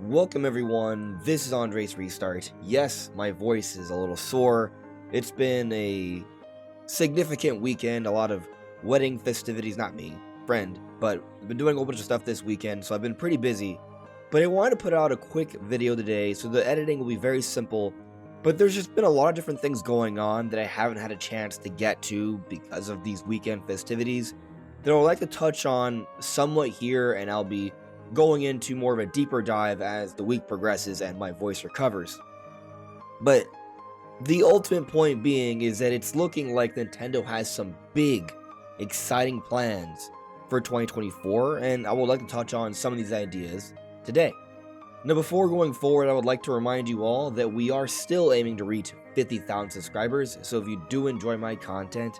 Welcome everyone, this is Andre's Restart. Yes, my voice is a little sore. It's been a significant weekend, a lot of wedding festivities, not me, friend, but I've been doing a whole bunch of stuff this weekend, so I've been pretty busy. But I wanted to put out a quick video today, so the editing will be very simple, but there's just been a lot of different things going on that I haven't had a chance to get to because of these weekend festivities that I would like to touch on somewhat here, and I'll be going into more of a deeper dive as the week progresses and my voice recovers. But the ultimate point being is that it's looking like Nintendo has some big, exciting plans for 2024, and I would like to touch on some of these ideas today. Now, before going forward, I would like to remind you all that we are still aiming to reach 50,000 subscribers, so if you do enjoy my content,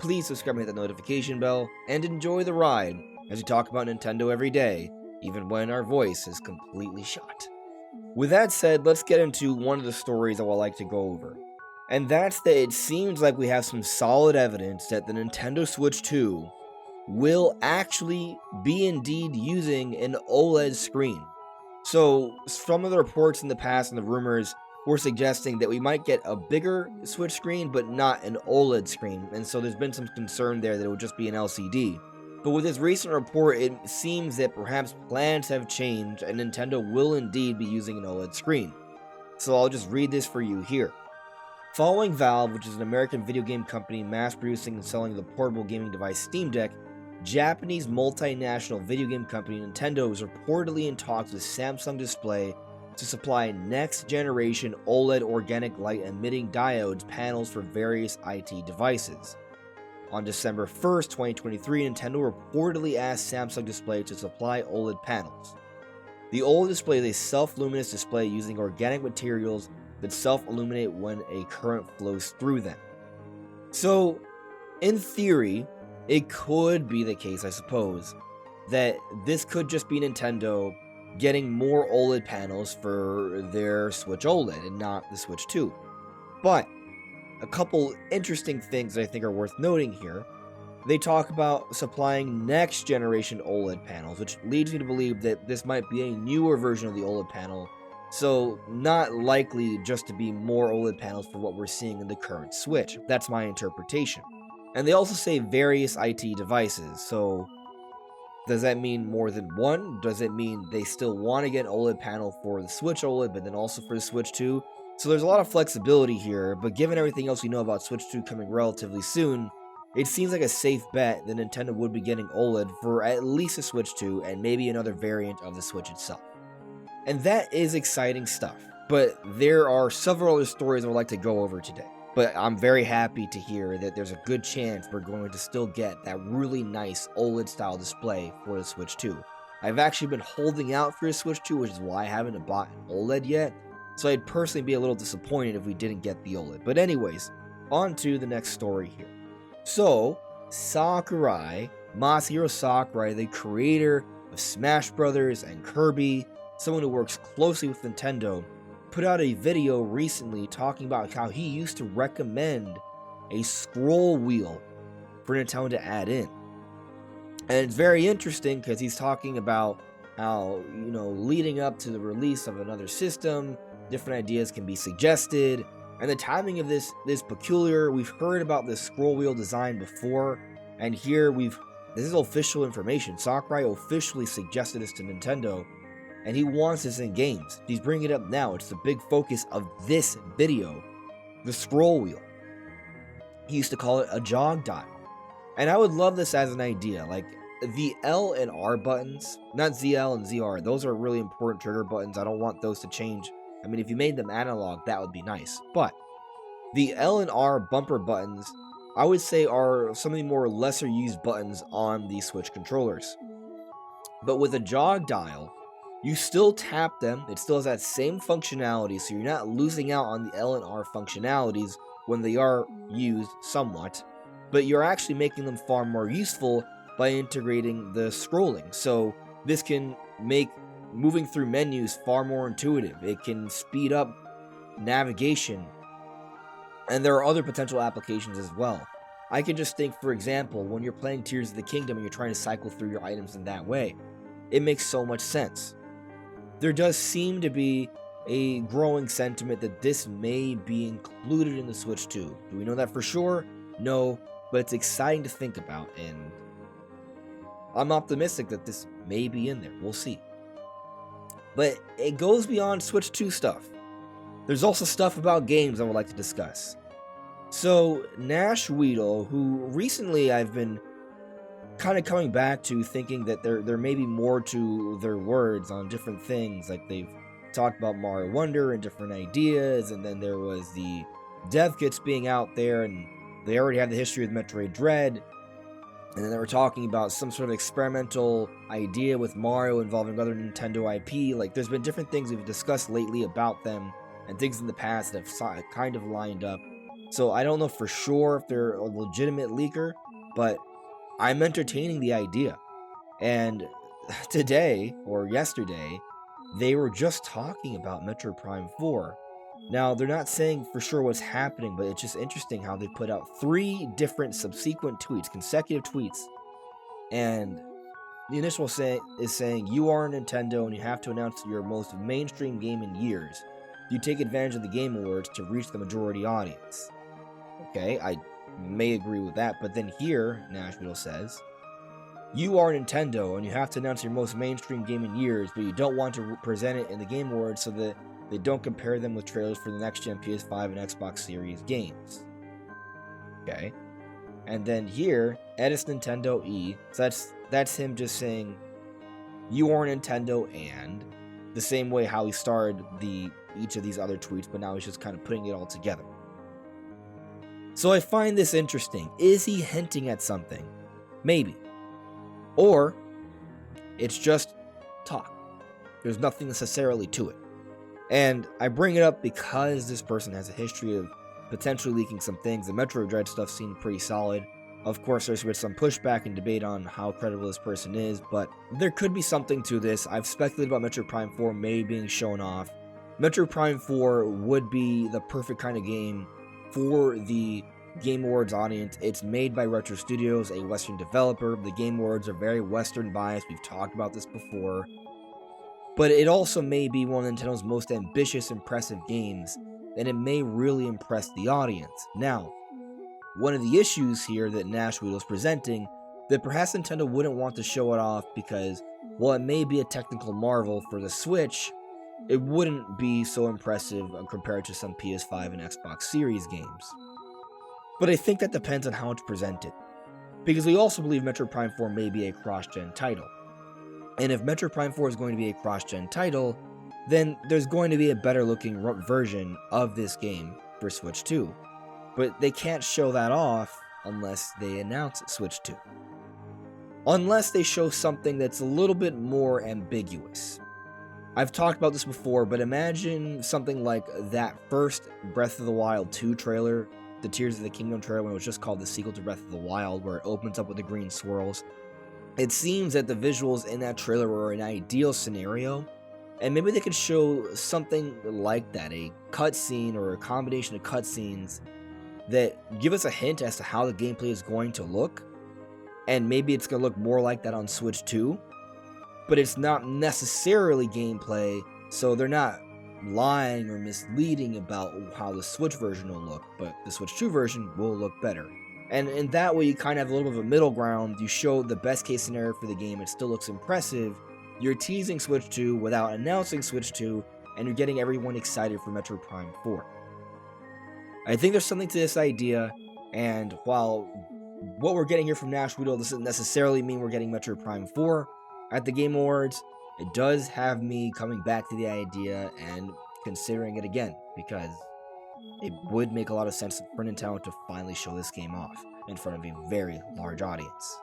please subscribe and hit the notification bell, and enjoy the ride as we talk about Nintendo every day, even when our voice is completely shot. With that said, let's get into one of the stories I would like to go over. And that's that it seems like we have some solid evidence that the Nintendo Switch 2 will actually be indeed using an OLED screen. So, some of the reports in the past and the rumors were suggesting that we might get a bigger Switch screen, but not an OLED screen, and so there's been some concern there that it would just be an LCD. But with this recent report, it seems that perhaps plans have changed and Nintendo will indeed be using an OLED screen. So I'll just read this for you here. Following Valve, which is an American video game company mass producing and selling the portable gaming device Steam Deck, Japanese multinational video game company Nintendo is reportedly in talks with Samsung Display to supply next-generation OLED organic light emitting diodes panels for various IT devices. On December 1st, 2023, Nintendo reportedly asked Samsung Display to supply OLED panels. The OLED display is a self-luminous display using organic materials that self-illuminate when a current flows through them. So, in theory, it could be the case, I suppose, that this could just be Nintendo getting more OLED panels for their Switch OLED and not the Switch 2. But a couple interesting things that I think are worth noting here. They talk about supplying next generation OLED panels, which leads me to believe that this might be a newer version of the OLED panel, so not likely just to be more OLED panels for what we're seeing in the current Switch. That's my interpretation. And they also say various IT devices, so does that mean more than one? Does it mean they still want to get an OLED panel for the Switch OLED, but then also for the Switch 2? So there's a lot of flexibility here, but given everything else we know about Switch 2 coming relatively soon, it seems like a safe bet that Nintendo would be getting OLED for at least a Switch 2 and maybe another variant of the Switch itself. And that is exciting stuff, but there are several other stories I would like to go over today. But I'm very happy to hear that there's a good chance we're going to still get that really nice OLED style display for the Switch 2. I've actually been holding out for a Switch 2, which is why I haven't bought an OLED yet. So I'd personally be a little disappointed if we didn't get the OLED. But anyways, on to the next story here. So, Masahiro Sakurai, the creator of Smash Bros. And Kirby, someone who works closely with Nintendo, put out a video recently talking about how he used to recommend a scroll wheel for Nintendo to add in. And it's very interesting because he's talking about how, leading up to the release of another system, different ideas can be suggested, and the timing of this is peculiar. We've heard about this scroll wheel design before, and here this is official information. Sakurai officially suggested this to Nintendo, and he wants this in games. He's bringing it up now. It's the big focus of this video, the scroll wheel. He used to call it a jog dial, and I would love this as an idea. Like, the L and R buttons, not ZL and ZR, those are really important trigger buttons. I don't want those to change. I mean, if you made them analog, that would be nice. But the L and R bumper buttons, I would say, are some of the more lesser used buttons on the Switch controllers. But with a jog dial, you still tap them. It still has that same functionality, so you're not losing out on the L and R functionalities when they are used somewhat. But you're actually making them far more useful by integrating the scrolling. So this can make moving through menus far more intuitive. It can speed up navigation, and there are other potential applications as well. I can just think, for example, when you're playing Tears of the Kingdom and you're trying to cycle through your items in that way, it makes so much sense. There does seem to be a growing sentiment that this may be included in the Switch 2. Do we know that for sure? No, but it's exciting to think about, and I'm optimistic that this may be in there. We'll see. But it goes beyond Switch 2 stuff. There's also stuff about games I would like to discuss. So, Nash Weedle, who recently I've been kind of coming back to thinking that there may be more to their words on different things, like they've talked about Mario Wonder and different ideas, and then there was the dev kits being out there, and they already have the history of Metroid Dread, and then they were talking about some sort of experimental idea with Mario involving other Nintendo IP. Like, there's been different things we've discussed lately about them, and things in the past that have kind of lined up. So I don't know for sure if they're a legitimate leaker, but I'm entertaining the idea. And today, or yesterday, they were just talking about Metroid Prime 4. Now, they're not saying for sure what's happening, but it's just interesting how they put out 3 different subsequent tweets, consecutive tweets. And the initial is saying, you are Nintendo and you have to announce your most mainstream game in years. You take advantage of the Game Awards to reach the majority audience. Okay, I may agree with that, but then here, Nashville says, you are Nintendo and you have to announce your most mainstream game in years, but you don't want to present it in the Game Awards so that they don't compare them with trailers for the next-gen PS5 and Xbox Series games. Okay, and then here, Edis Nintendo E, so that's him just saying, you are Nintendo, and the same way how he started each of these other tweets, but now he's just kind of putting it all together. So I find this interesting. Is he hinting at something? Maybe. Or it's just talk. There's nothing necessarily to it. And I bring it up because this person has a history of potentially leaking some things. The Metroid Dread stuff seemed pretty solid. Of course, there's been some pushback and debate on how credible this person is, but there could be something to this. I've speculated about Metroid Prime 4 maybe being shown off. Metroid Prime 4 would be the perfect kind of game for the Game Awards audience. It's made by Retro Studios, a Western developer. The Game Awards are very Western biased. We've talked about this before. But it also may be one of Nintendo's most ambitious, impressive games, and it may really impress the audience. Now, one of the issues here that Nash Weedle is presenting, that perhaps Nintendo wouldn't want to show it off because, while it may be a technical marvel for the Switch, it wouldn't be so impressive compared to some PS5 and Xbox Series games. But I think that depends on how it's presented, because we also believe Metroid Prime 4 may be a cross-gen title. And if Metroid Prime 4 is going to be a cross-gen title, then there's going to be a better-looking version of this game for Switch 2. But they can't show that off unless they announce Switch 2. Unless they show something that's a little bit more ambiguous. I've talked about this before, but imagine something like that first Breath of the Wild 2 trailer, the Tears of the Kingdom trailer, when it was just called the sequel to Breath of the Wild, where it opens up with the green swirls. It seems that the visuals in that trailer were an ideal scenario, and maybe they could show something like that, a cutscene or a combination of cutscenes that give us a hint as to how the gameplay is going to look, and maybe it's going to look more like that on Switch 2, but it's not necessarily gameplay, so they're not lying or misleading about how the Switch version will look, but the Switch 2 version will look better. And in that way, you kind of have a little bit of a middle ground. You show the best case scenario for the game, it still looks impressive. You're teasing Switch 2 without announcing Switch 2, and you're getting everyone excited for Metroid Prime 4. I think there's something to this idea, and while what we're getting here from Nash Weedle doesn't necessarily mean we're getting Metroid Prime 4 at the Game Awards, it does have me coming back to the idea and considering it again, because it would make a lot of sense for Nintendo to finally show this game off in front of a very large audience.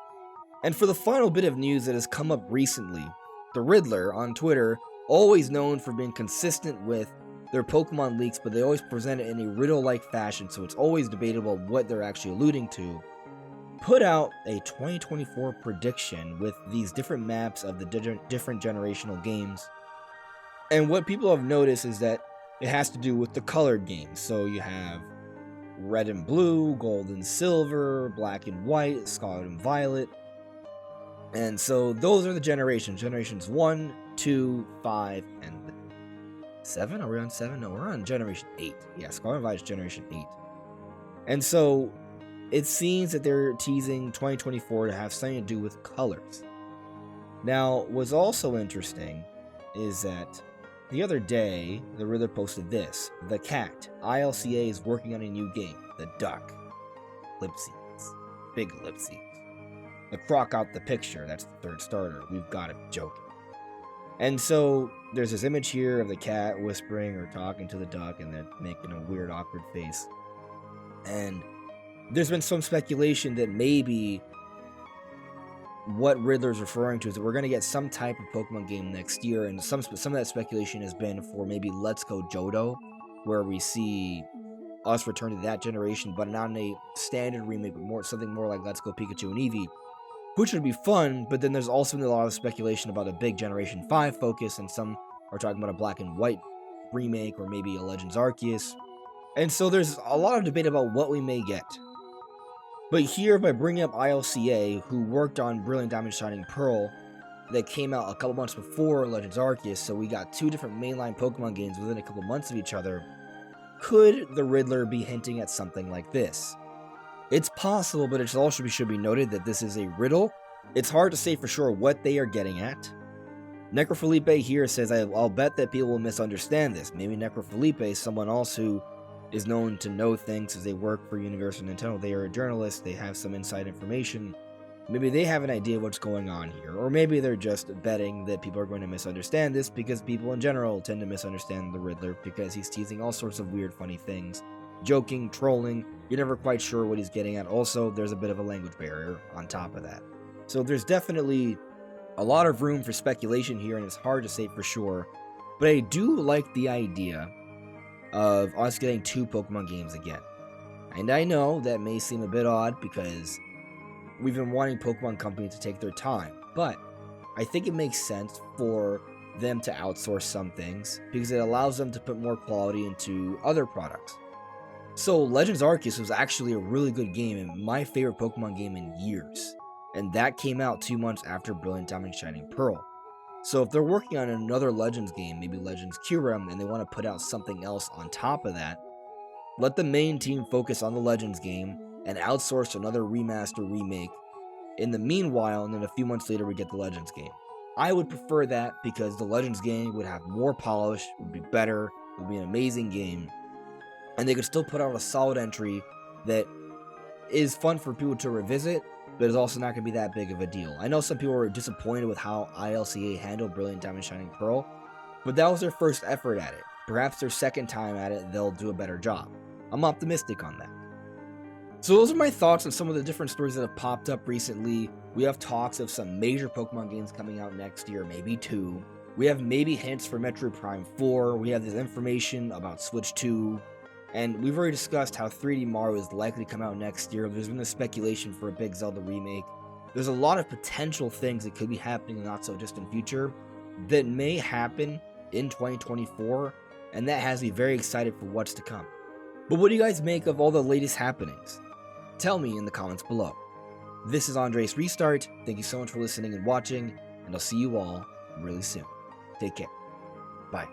And for the final bit of news that has come up recently, the Riddler on Twitter, always known for being consistent with their Pokemon leaks, but they always present it in a riddle-like fashion, so it's always debatable what they're actually alluding to, put out a 2024 prediction with these different maps of the different generational games. And what people have noticed is that it has to do with the colored games. So you have red and blue, gold and silver, black and white, scarlet and violet. And so those are the generations. Generations 1, 2, 5, and 7? Are we on 7? No, we're on generation 8. Yeah, Scarlet and Violet is generation 8. And so it seems that they're teasing 2024 to have something to do with colors. Now, what's also interesting is that the other day, the Riddler posted this. The cat. ILCA is working on a new game. The duck. Lipsies. Big lipsies. The croc out the picture. That's the third starter. We've got it. Joking. And so there's this image here of the cat whispering or talking to the duck and then making a weird, awkward face. And there's been some speculation that maybe what Riddler's referring to is that we're going to get some type of Pokemon game next year, and some of that speculation has been for maybe Let's Go Johto, where we see us return to that generation, but not in a standard remake, but something more like Let's Go Pikachu and Eevee, which would be fun. But then there's also been a lot of speculation about a big Generation 5 focus, and some are talking about a Black and White remake, or maybe a Legends Arceus. And so there's a lot of debate about what we may get. But here, by bringing up ILCA, who worked on Brilliant Diamond Shining Pearl, that came out a couple months before Legends Arceus, so we got two different mainline Pokemon games within a couple months of each other, could the Riddler be hinting at something like this? It's possible, but it also should be noted that this is a riddle. It's hard to say for sure what they are getting at. Necrofelipe here says, I'll bet that people will misunderstand this. Maybe Necrofelipe is someone else who is known to know things as they work for Universal Nintendo. They are a journalist, they have some inside information. Maybe they have an idea what's going on here, or maybe they're just betting that people are going to misunderstand this because people in general tend to misunderstand the Riddler because he's teasing all sorts of weird, funny things. Joking, trolling, you're never quite sure what he's getting at. Also, there's a bit of a language barrier on top of that. So there's definitely a lot of room for speculation here, and it's hard to say for sure. But I do like the idea of us getting two Pokemon games again. And I know that may seem a bit odd because we've been wanting Pokemon companies to take their time, but I think it makes sense for them to outsource some things because it allows them to put more quality into other products. So Legends Arceus was actually a really good game and my favorite Pokemon game in years, and that came out 2 months after Brilliant Diamond Shining Pearl. So if they're working on another Legends game, maybe Legends Kyurem, and they want to put out something else on top of that, let the main team focus on the Legends game and outsource another remaster remake in the meanwhile, and then a few months later we get the Legends game. I would prefer that because the Legends game would have more polish, would be better, would be an amazing game, and they could still put out a solid entry that is fun for people to revisit, but it's also not going to be that big of a deal. I know some people were disappointed with how ILCA handled Brilliant Diamond Shining Pearl, but that was their first effort at it. Perhaps their second time at it, they'll do a better job. I'm optimistic on that. So those are my thoughts on some of the different stories that have popped up recently. We have talks of some major Pokemon games coming out next year, maybe 2. We have maybe hints for Metroid Prime 4. We have this information about Switch 2. And we've already discussed how 3D Mario is likely to come out next year. There's been a speculation for a big Zelda remake. There's a lot of potential things that could be happening in the not so distant future that may happen in 2024, and that has me very excited for what's to come. But what do you guys make of all the latest happenings? Tell me in the comments below. This is Andres Restart. Thank you so much for listening and watching, and I'll see you all really soon. Take care. Bye.